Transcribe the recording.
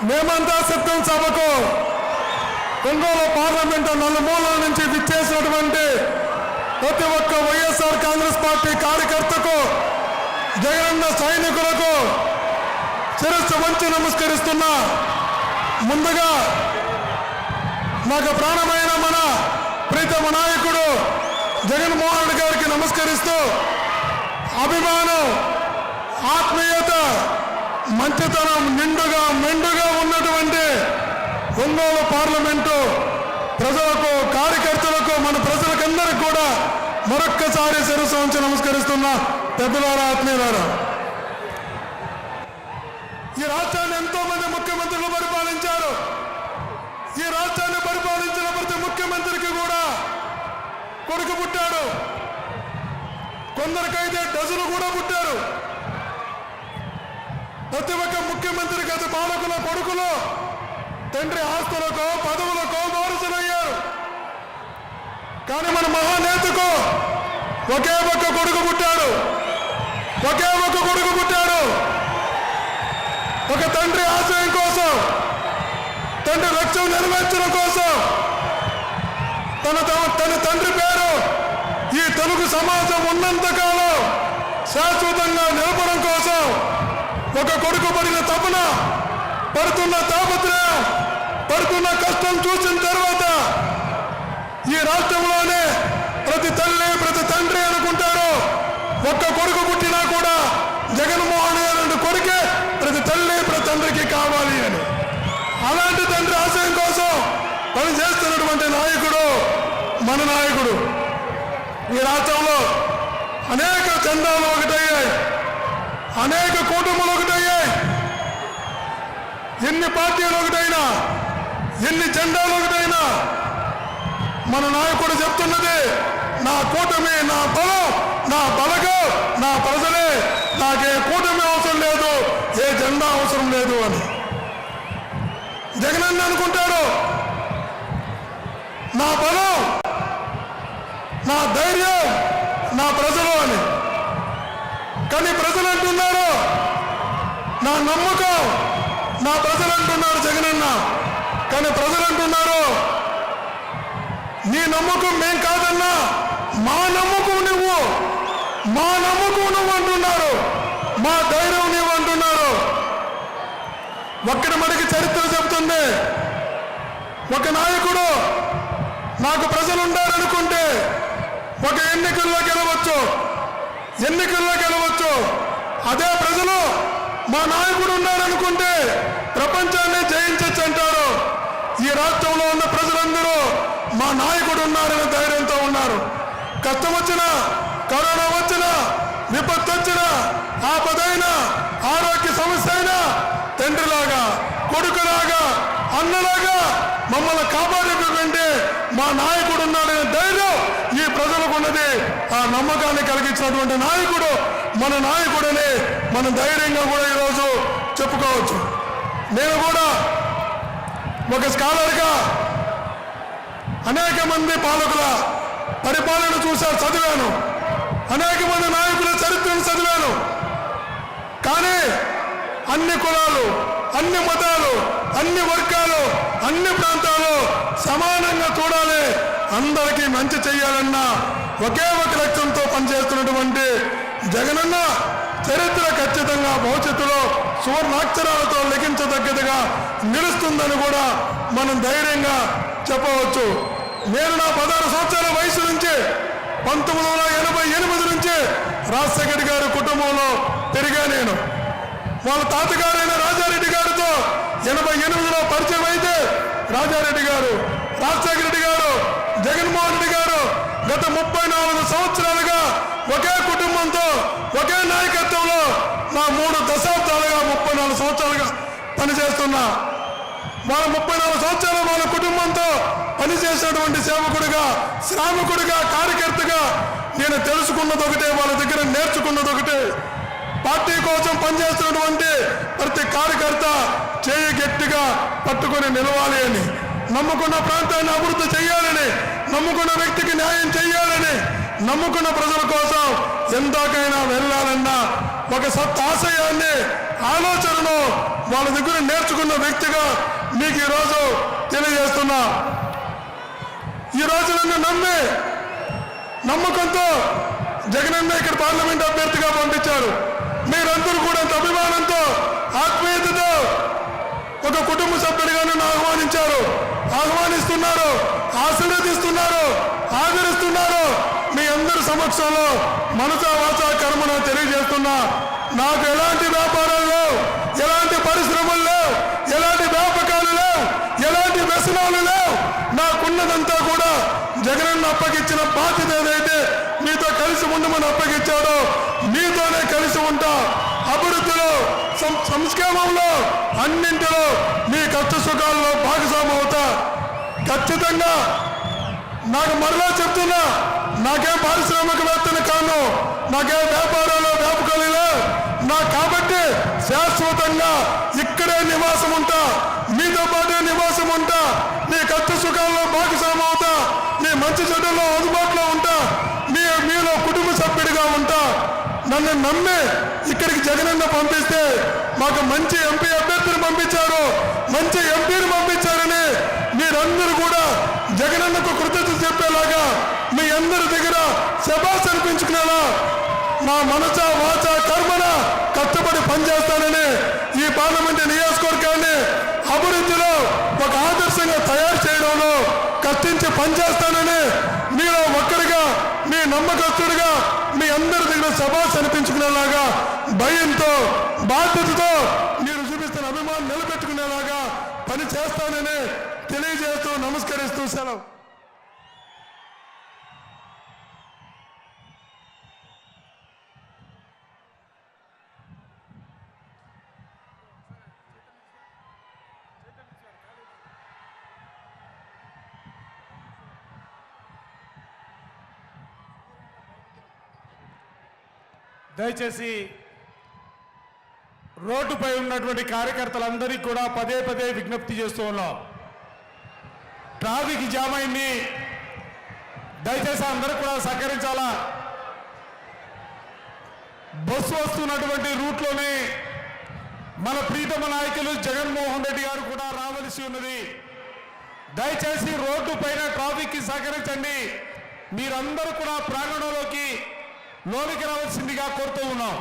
మేమంతా సిద్ధం సభకు ఒంగోలు పార్లమెంటు నలుమూలల నుంచి విచ్చేసినటువంటి ప్రతి ఒక్క వైఎస్ఆర్ కాంగ్రెస్ పార్టీ కార్యకర్తకు జగనన్న సైనికులకు శిరస్సు వంచి నమస్కరిస్తున్నా. ముందుగా నాకు ప్రాణమైన మన ప్రీతమ నాయకుడు జగన్మోహన్ రెడ్డి గారికి నమస్కరిస్తూ అభిమానం, ఆత్మీయత, మంచితనం నిండుగా మెండుగా ఉన్నటువంటి ఒంగోలు పార్లమెంటు ప్రజలకు, కార్యకర్తలకు, మన ప్రజలకందరికీ కూడా మరొక్కసారి శిరస్సు వంచి నమస్కరిస్తున్నా. పెద్దలారా, ఆత్మీయులారా, ఈ రాష్ట్రాన్ని ఎంతో మంది ముఖ్యమంత్రులు పరిపాలించారు. ఈ రాష్ట్రాన్ని పరిపాలించిన ప్రతి ముఖ్యమంత్రికి కూడా కొడుకు పుట్టాడు, కొందరికైతే డజను కూడా పుట్టారు. ప్రతి ఒక్క ముఖ్యమంత్రి గత పాలకుల కొడుకులు తండ్రి ఆస్తులకో పదవులకో వారసులయ్యారు. కానీ మన మహానేతకు ఒకే ఒక్క కొడుకు పుట్టాడు, ఒకే ఒక్క కొడుకు పుట్టాడు. ఒక తండ్రి ఆశయం కోసం, తండ్రి లక్ష్యం నెరవేర్చడం కోసం తన తండ్రి పేరు ఈ తెలుగు సమాజం ఉన్నంతకాలం శాశ్వతంగా నిలపడం కోసం ఒక కొడుకు పడిన తపన, పడుతున్న తాపత్రయం, పడుతున్న కష్టం చూసిన తర్వాత ఈ రాష్ట్రంలోనే ప్రతి తల్లి, ప్రతి తండ్రి అనుకుంటారు ఒక్క కొడుకు పుట్టినా కూడా జగన్మోహన్ రెడ్డి కొడుకే ప్రతి తల్లి, ప్రతి తండ్రికి కావాలి అని. అలాంటి తండ్రి ఆశయం కోసం పనిచేస్తున్నటువంటి నాయకుడు మన నాయకుడు. ఈ రాష్ట్రంలో అనేక చందాలు ఒకటయ్యాయి, అనేక కూటములు ఒకటయ్యాయి. ఎన్ని పార్టీలు ఒకటైనా, ఎన్ని జెండాలు ఒకటైనా మన నాయకుడు చెప్తున్నది నా కూటమి, నా బలం, నా బలగం, నా ప్రజలే, నాకే కూటమి అవసరం లేదు, ఏ జెండా అవసరం లేదు అని. జగనన్న అనుకుంటాడు నా బలం, నా ధైర్యం, నా ప్రజలు అని. కానీ ప్రజలు అంటున్నారు నా నమ్మకం, నా ప్రజలు అంటున్నారు జగనన్న. కానీ ప్రజలు అంటున్నారు నీ నమ్మకం మేం కాదన్నా, మా నమ్మకం నువ్వు, మా నమ్మకం నువ్వు అంటున్నారు, మా ధైర్యం నువ్వు అంటున్నారు. ఒక్కడి మనకి చరిత్ర చెబుతుంది. ఒక నాయకుడు నాకు ప్రజలు ఉండాలనుకుంటే ఒక ఎన్నికల్లో గెలవచ్చు. అదే ప్రజలు మా నాయకుడు ఉన్నారనుకుంటే ప్రపంచాన్ని జయించచ్చు అంటారు. ఈ రాష్ట్రంలో ఉన్న ప్రజలందరూ మా నాయకుడు ఉన్నారనే ధైర్యంతో ఉన్నారు. కష్టం వచ్చినా, కరోనా వచ్చినా, విపత్తు వచ్చినా, ఆపదైనా, ఆరోగ్య సమస్య అయినా తండ్రిలాగా, కొడుకులాగా, అన్నలాగా మమ్మల్ని కాపాడేటువంటి మా నాయకుడు ఉన్నాడనే ధైర్యం ఈ ప్రజలకు ఉన్నది. ఆ నమ్మకాన్ని కలిగించినటువంటి నాయకుడు మన నాయకుడని మనం ధైర్యంగా కూడా ఈరోజు చెప్పుకోవచ్చు. నేను కూడా ఒక స్కాలర్గా అనేక మంది పాలకుల పరిపాలన చదివాను, అనేక మంది నాయకుల చరిత్రను చదివాను. కానీ అన్ని కులాలు, అన్ని మతాలు, అన్ని వర్గాలు, అన్ని ప్రాంతాలు సమానంగా చూడాలి, అందరికీ మంచి చేయాలన్న ఒకే ఒక లక్ష్యంతో పనిచేస్తున్నటువంటి జగనన్న చరిత్ర ఖచ్చితంగా భవిష్యత్తులో సువర్ణాక్షరాలతో లిఖించదగ్గదిగా నిలుస్తుందని కూడా మనం ధైర్యంగా చెప్పవచ్చు. నేను నా 16 సంవత్సరాల వయసు నుంచి 1988 నుంచి రాజశేఖర్ గారి కుటుంబంలో పెరిగా. నేను వాళ్ళ తాతగారైన రాజారెడ్డి గారితో 88లో పరిచయం అయితే రాజారెడ్డి గారు, రాజశేఖర రెడ్డి గారు, జగన్మోహన్ రెడ్డి గారు గత 34 సంవత్సరాలుగా ఒకే కుటుంబంతో, ఒకే నాయకత్వంలో నా 3 దశాబ్దాలుగా 34 సంవత్సరాలుగా పనిచేస్తున్నా. వాళ్ళ 34 సంవత్సరాలు వాళ్ళ కుటుంబంతో పనిచేసినటువంటి సేవకుడిగా, శ్రామికుడిగా, కార్యకర్తగా నేను తెలుసుకున్నది ఒకటే, వాళ్ళ దగ్గర నేర్చుకున్నది ఒకటే. పార్టీ కోసం పనిచేస్తున్నటువంటి ప్రతి కార్యకర్త చేయి గట్టిగా పట్టుకొని నిలవాలి అని, నమ్ముకున్న ప్రాంతాన్ని అభివృద్ధి చేయాలని, నమ్ముకున్న వ్యక్తికి న్యాయం చేయాలని, నమ్ముకున్న ప్రజల కోసం ఎందాకైనా వెళ్ళాలన్న ఒక సత్ ఆశయాన్ని, ఆలోచనను వాళ్ళ దగ్గర నేర్చుకున్న వ్యక్తిగా మీకు ఈరోజు తెలియజేస్తున్నా. ఈరోజు నన్ను నమ్మకంతో జగనన్న ఇక్కడ పార్లమెంట్ అభ్యర్థిగా పంపించారు. మీరందరూ కూడా అంత అభిమానంతో ఆత్మీయతతో ఒక కుటుంబ సభ్యుడిగా నన్ను ఆహ్వానిస్తున్నారు, ఆశీర్వదిస్తున్నారు, ఆదరిస్తున్నారు. మీ అందరి సమక్షంలో మనసా వాచా కర్మను తెలియజేస్తున్నా. నాకు ఎలాంటి వ్యాపారాలు లేవు, ఎలాంటి పరిశ్రమలు లేవు, ఎలాంటి వ్యాపకాలు లేవు, ఎలాంటి వ్యసనాలు లేవు. నాకున్నదంతా కూడా జగనన్న అప్పగించిన బాధ్యత ఏదైతే మీతో కలిసి ఉండమని అప్పగించాడో మీతోనే కలిసి ఉంటా. అభివృద్ధిలో, సంక్షేమంలో, అన్నింటిలో మీ కష్ట సుఖాల్లో భాగస్వామి అవుతా. ఖచ్చితంగా నాకు మరలా చెప్తున్నా, నాకేం పారిశ్రామికవేత్తను కాను, నాకేం వ్యాపారాలు వ్యాపకాలు లేవు. కాబట్టి శాశ్వతంగా ఇక్కడే నివాసం ఉంటా, మీతో పాటే నివాసం ఉంటా, మీ కష్ట సుఖాల్లో భాగస్వామి అవుతా, మీ మంచి చెడుల్లో అందుబాటులో ఉంటా, మీలో కుటుంబ సభ్యుడిగా ఉంటా. నన్ను నమ్మి ఇక్కడికి జగనన్న పంపిస్తే మాకు మంచి ఎంపీ అభ్యర్థిని పంపించారు, మంచి ఎంపీని పంపించారని మీరందరూ కూడా జగనన్నకు కృతజ్ఞత చెప్పేలాగా మీ అందరి దగ్గర శభాష్ అనిపించుకునేలా నా మనస వాచ కర్మన కష్టపడి పనిచేస్తానని ఈ పార్లమెంటు నియోజకవర్గాన్ని అభివృద్ధిలో ఒక ఆదర్శంగా తయారు చేయడంలో కష్టించి పనిచేస్తానని మీలో ఒక్కరిగా, మీ నమ్మకస్తుడిగా మీ అందరి దగ్గర శభాష్ అనిపించుకునేలాగా భయంతో, బాధ్యతతో మీరు చూపిస్తున్న అభిమానం నిలబెట్టుకునేలాగా పని చేస్తానని తెలియజేస్తూ నమస్కరిస్తూ సెలవు. దయచేసి రోడ్డుపై ఉన్నటువంటి కార్యకర్తలందరికీ కూడా పదే పదే విజ్ఞప్తి చేస్తూ ఉన్నాం. ట్రాఫిక్ జామ్ అయింది, దయచేసి అందరూ కూడా సహకరించాలా. బస్సు వస్తున్నటువంటి రూట్లోనే మన ప్రీతమ నాయకులు జగన్మోహన్ రెడ్డి గారు కూడా రావలసి ఉన్నది. దయచేసి రోడ్డు పైన ట్రాఫిక్కి సహకరించండి. మీరందరూ కూడా ప్రాంగణంలోకి లోనికి రావాల్సిందిగా కోరుతూ ఉన్నాం.